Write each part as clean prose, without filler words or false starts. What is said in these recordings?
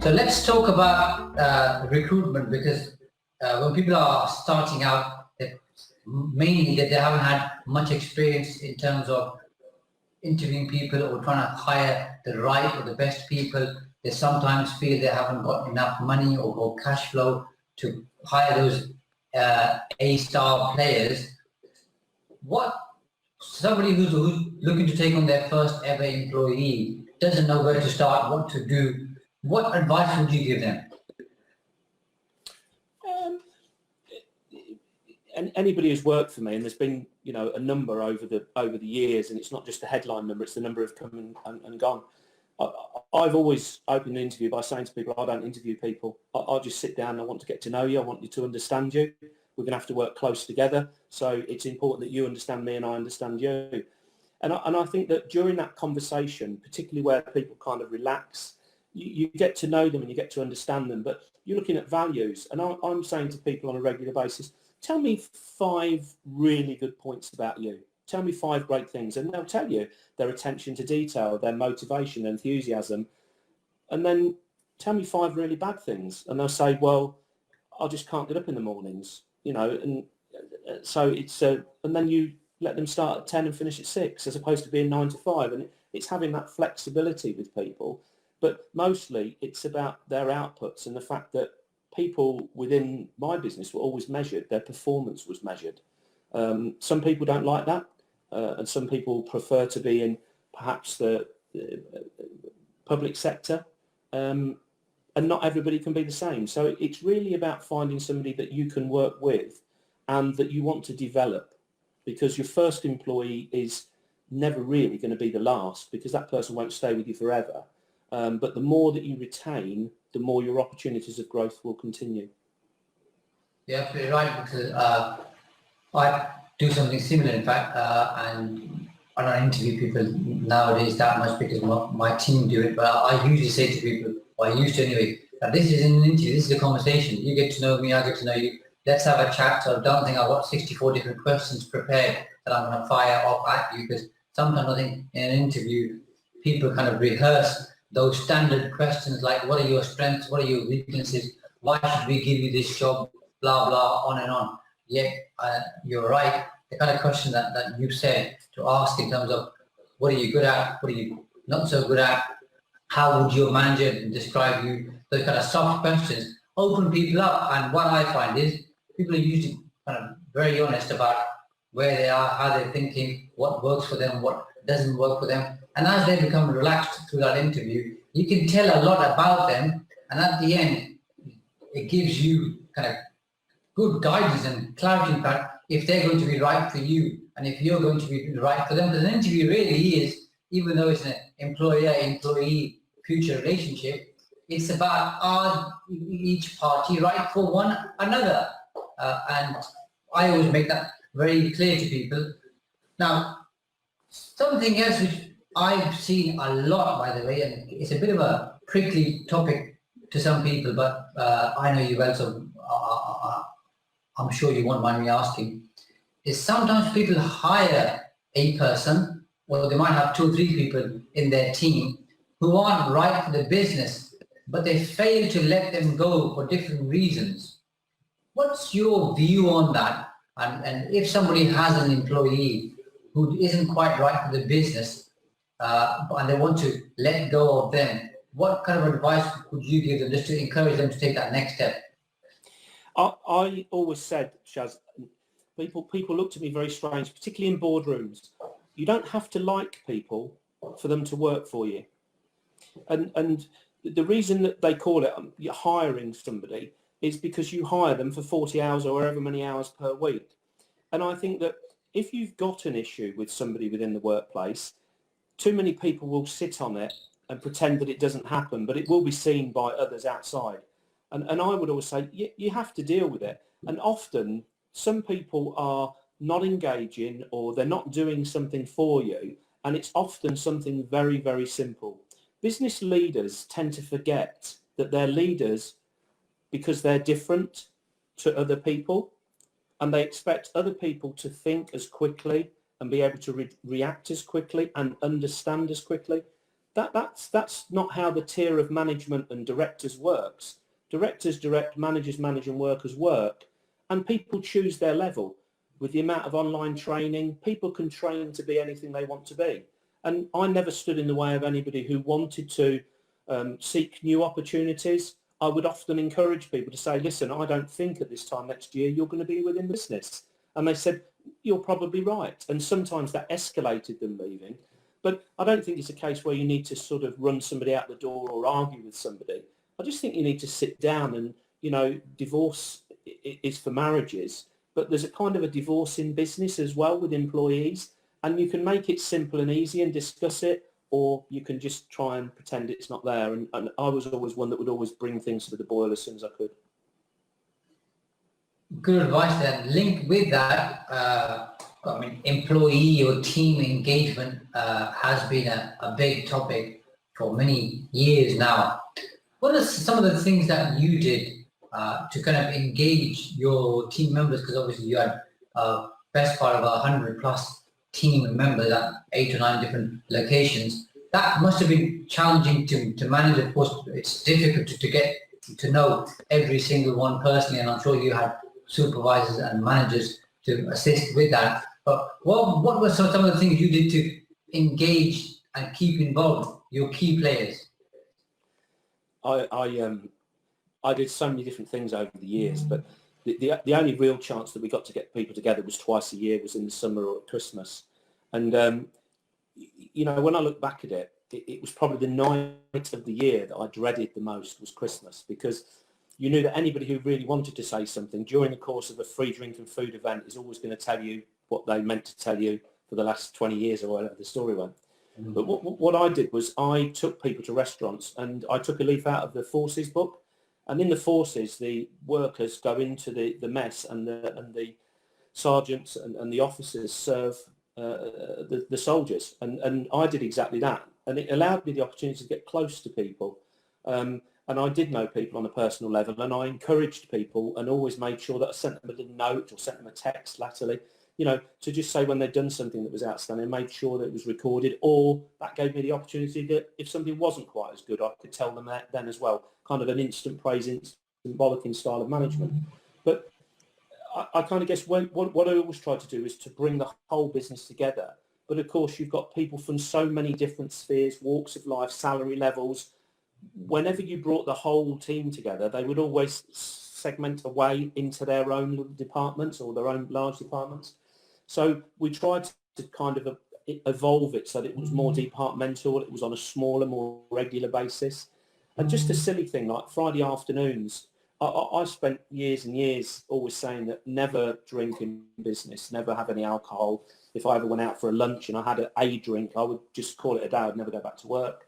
So let's talk about recruitment, because when people are starting out, mainly that they haven't had much experience in terms of interviewing people or trying to hire the right or the best people. They sometimes feel they haven't got enough money or cash flow to hire those A-star players. What somebody who's looking to take on their first ever employee, doesn't know where to start, what to do, what advice would you give them? And anybody who's worked for me, and there's been a number over the years, and it's not just the headline number, it's the number of come and gone. I've always opened an interview by saying to people, I don't interview people. I'll just sit down. I want to get to know you. I want you to understand you. We're going to have to work close together. So it's important that you understand me and I understand you. And I think that during that conversation, particularly where people kind of relax, you get to know them and you get to understand them. But you're looking at values. And I'm saying to people on a regular basis, tell me 5 really good points about you. Tell me 5 great things. And they'll tell you their attention to detail, their motivation, enthusiasm. And then tell me 5 really bad things. And they'll say, well, I just can't get up in the mornings, and so it's, and then you let them start at 10 and finish at 6, as opposed to being 9 to 5. And it's having that flexibility with people. But mostly it's about their outputs and the fact that people within my business were always measured. Their performance was measured. Some people don't like that. And some people prefer to be in perhaps the public sector. And not everybody can be the same. So it's really about finding somebody that you can work with and that you want to develop, because your first employee is never really going to be the last, because that person won't stay with you forever. But the more that you retain, the more your opportunities of growth will continue. Yeah, absolutely right, because I do something similar, in fact, and I don't interview people nowadays that much because my team do it, but I usually say to people, or I used to anyway, that this is an interview, this is a conversation. You get to know me, I get to know you. Let's have a chat. So I don't think I've got 64 different questions prepared that I'm going to fire off at you, because sometimes I think in an interview, people kind of rehearse those standard questions like, what are your strengths, what are your weaknesses, why should we give you this job, blah, blah, on and on. Yeah, you're right. The kind of question that you said to ask in terms of what are you good at, what are you not so good at, how would your manager describe you, those kind of soft questions open people up. And what I find is people are usually kind of very honest about where they are, how they're thinking, what works for them, what doesn't work for them. And as they become relaxed through that interview, you can tell a lot about them. And at the end, it gives you kind of good guidance and clarity, in fact, if they're going to be right for you and if you're going to be right for them. Because an interview really is, even though it's an employer-employee future relationship, it's about are each party right for one another. And I always make that very clear to people. Now, something else which I've seen a lot, by the way, and it's a bit of a prickly topic to some people, but I know you well, so I'm sure you won't mind me asking, is sometimes people hire a person, or they might have 2 or 3 people in their team who aren't right for the business, but they fail to let them go for different reasons. What's your view on that? And if somebody has an employee who isn't quite right for the business, and they want to let go of them, what kind of advice would you give them just to encourage them to take that next step? I always said, Shaz, people looked at me very strange, particularly in boardrooms. You don't have to like people for them to work for you. And the reason that they call it hiring somebody is because you hire them for 40 hours or however many hours per week. And I think that if you've got an issue with somebody within the workplace, too many people will sit on it and pretend that it doesn't happen, but it will be seen by others outside. And I would always say, you have to deal with it. And often some people are not engaging, or they're not doing something for you. And it's often something very, very simple. Business leaders tend to forget that they're leaders because they're different to other people. And they expect other people to think as quickly and be able to react as quickly and understand as quickly. that's not how the tier of management and directors works. Directors direct, managers manage, and workers work, and people choose their level. With the amount of online training, people can train to be anything they want to be. And I never stood in the way of anybody who wanted to seek new opportunities. I would often encourage people to say, listen, I don't think at this time next year you're going to be within the business. And they said, you're probably right. And sometimes that escalated them leaving. But I don't think it's a case where you need to sort of run somebody out the door or argue with somebody. I just think you need to sit down and, you know, divorce is for marriages, but there's a kind of a divorce in business as well with employees, and you can make it simple and easy and discuss it, or you can just try and pretend it's not there. And I was always one that would always bring things to the boil as soon as I could. Good advice then. Linked with that, I mean, employee or team engagement has been a big topic for many years now. What are some of the things that you did to kind of engage your team members? Because obviously you had best part of 100 plus team members at 8 or 9 different locations. That must have been challenging to manage. Of course, it's difficult to get to know every single one personally, and I'm sure you had supervisors and managers to assist with that. But what were some of the things you did to engage and keep involved your key players? I did so many different things over the years, but the only real chance that we got to get people together was twice a year, was in the summer or at Christmas. And, you know, when I look back at it, it was probably the night of the year that I dreaded the most was Christmas, because you knew that anybody who really wanted to say something during the course of a free drink and food event is always going to tell you what they meant to tell you for the last 20 years or whatever the story went. But what I did was I took people to restaurants, and I took a leaf out of the Forces book. And in the Forces, the workers go into the mess, and the sergeants and the officers serve the soldiers. And I did exactly that. And it allowed me the opportunity to get close to people. And I did know people on a personal level, and I encouraged people and always made sure that I sent them a little note or sent them a text latterly, you know, to just say when they'd done something that was outstanding, made sure that it was recorded, or that gave me the opportunity that if something wasn't quite as good, I could tell them that then as well, kind of an instant praise, instant bollocking style of management. But I kind of guess what I always try to do is to bring the whole business together. But of course, you've got people from so many different spheres, walks of life, salary levels. Whenever you brought the whole team together, they would always segment away into their own little departments or their own large departments. So we tried to kind of evolve it so that it was more departmental, it was on a smaller, more regular basis. And just a silly thing like Friday afternoons, I spent years and years always saying that never drink in business, never have any alcohol. If I ever went out for a lunch and I had a drink, I would just call it a day. I'd never go back to work.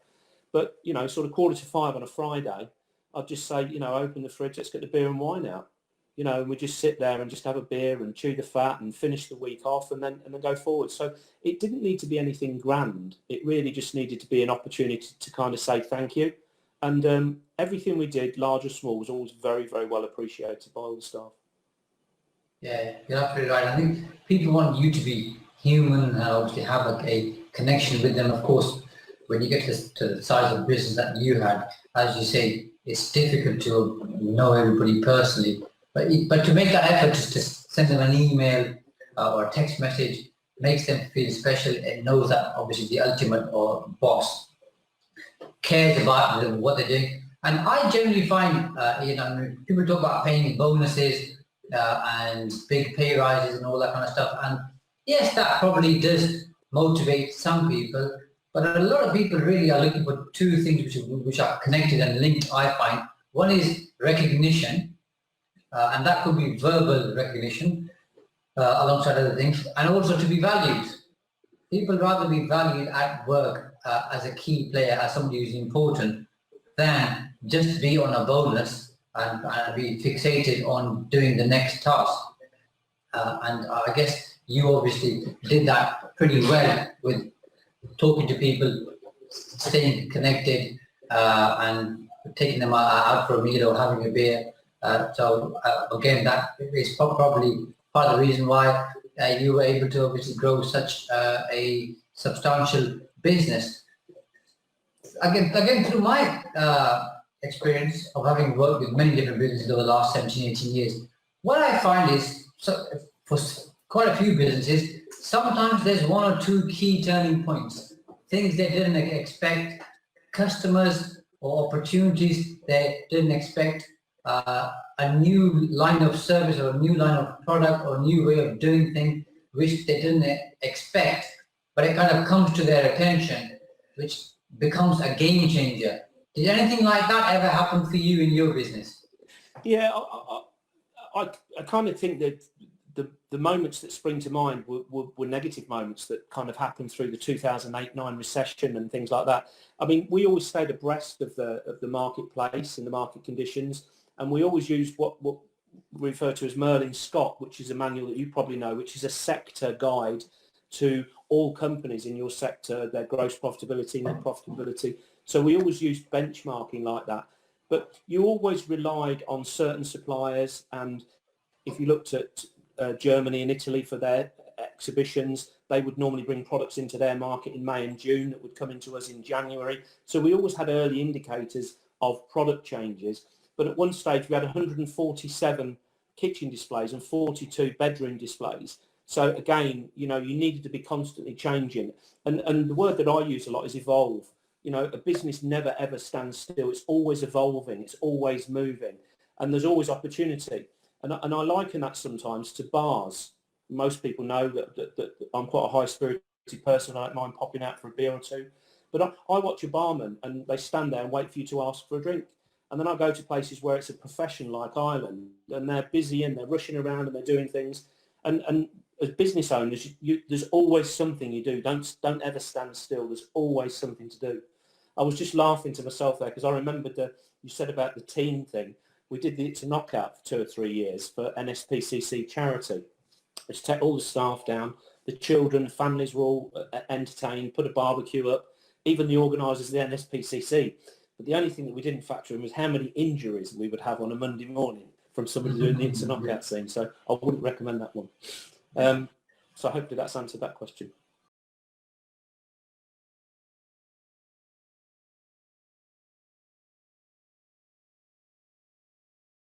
But, you know, sort of 4:45 on a Friday, I'd just say, you know, open the fridge, let's get the beer and wine out. You know, and we just sit there and just have a beer and chew the fat and finish the week off and then go forward. So it didn't need to be anything grand. It really just needed to be an opportunity to kind of say thank you. And everything we did, large or small, was always very, very well appreciated by all the staff. Yeah, you're absolutely right. I think people want you to be human and obviously have a connection with them. Of course, when you get to the size of business that you had, as you say, it's difficult to know everybody personally. But to make that effort, just to send them an email or a text message, makes them feel special and knows that obviously the ultimate or boss cares about them, what they're doing. And I generally find, you know, people talk about paying bonuses and big pay rises and all that kind of stuff. And yes, that probably does motivate some people, but a lot of people really are looking for two things which are connected and linked, I find. One is recognition, and that could be verbal recognition alongside other things, and also to be valued. People rather be valued at work as a key player, as somebody who's important, than just be on a bonus and be fixated on doing the next task. And I guess you obviously did that pretty well with talking to people, staying connected, and taking them out for a meal or having a beer. So again, that is probably part of the reason why you were able to obviously grow such a substantial business. again, through my experience of having worked with many different businesses over the last 17, 18 years, what I find is, for quite a few businesses, sometimes there's one or two key turning points, things they didn't expect, customers or opportunities they didn't expect, a new line of service or a new line of product or a new way of doing things which they didn't expect, but it kind of comes to their attention, which becomes a game changer. Did anything like that ever happen for you in your business? Yeah, I kind of think that the moments that spring to mind were negative moments that kind of happened through the 2008-9 recession and things like that. I mean, we always stayed abreast of the marketplace and the market conditions, and we always used what we refer to as Merlin Scott, which is a manual that you probably know, which is a sector guide to all companies in your sector, their gross profitability, net profitability. So we always used benchmarking like that. But you always relied on certain suppliers, and if you looked at Germany and Italy for their exhibitions, they would normally bring products into their market in May and June that would come into us in January. So we always had early indicators of product changes. But at one stage we had 147 kitchen displays and 42 bedroom displays. So again, you needed to be constantly changing. And the word that I use a lot is evolve. A business never ever stands still. It's always evolving. It's always moving. And there's always opportunity. And I liken that sometimes to bars. Most people know that I'm quite a high-spirited person. I don't mind popping out for a beer or two. But I watch a barman and they stand there and wait for you to ask for a drink. And then I go to places where it's a profession like Ireland, and they're busy and they're rushing around and they're doing things. And as business owners, there's always something you do. Don't ever stand still. There's always something to do. I was just laughing to myself there because I remembered you said about the team thing. We did the It's a Knockout for 2 or 3 years for NSPCC charity. Let's take all the staff down. The children, families were all entertained, put a barbecue up, even the organisers of the NSPCC. But the only thing that we didn't factor in was how many injuries we would have on a Monday morning from somebody doing the It's a Knockout scene. So I wouldn't recommend that one. So hopefully that's answered that question.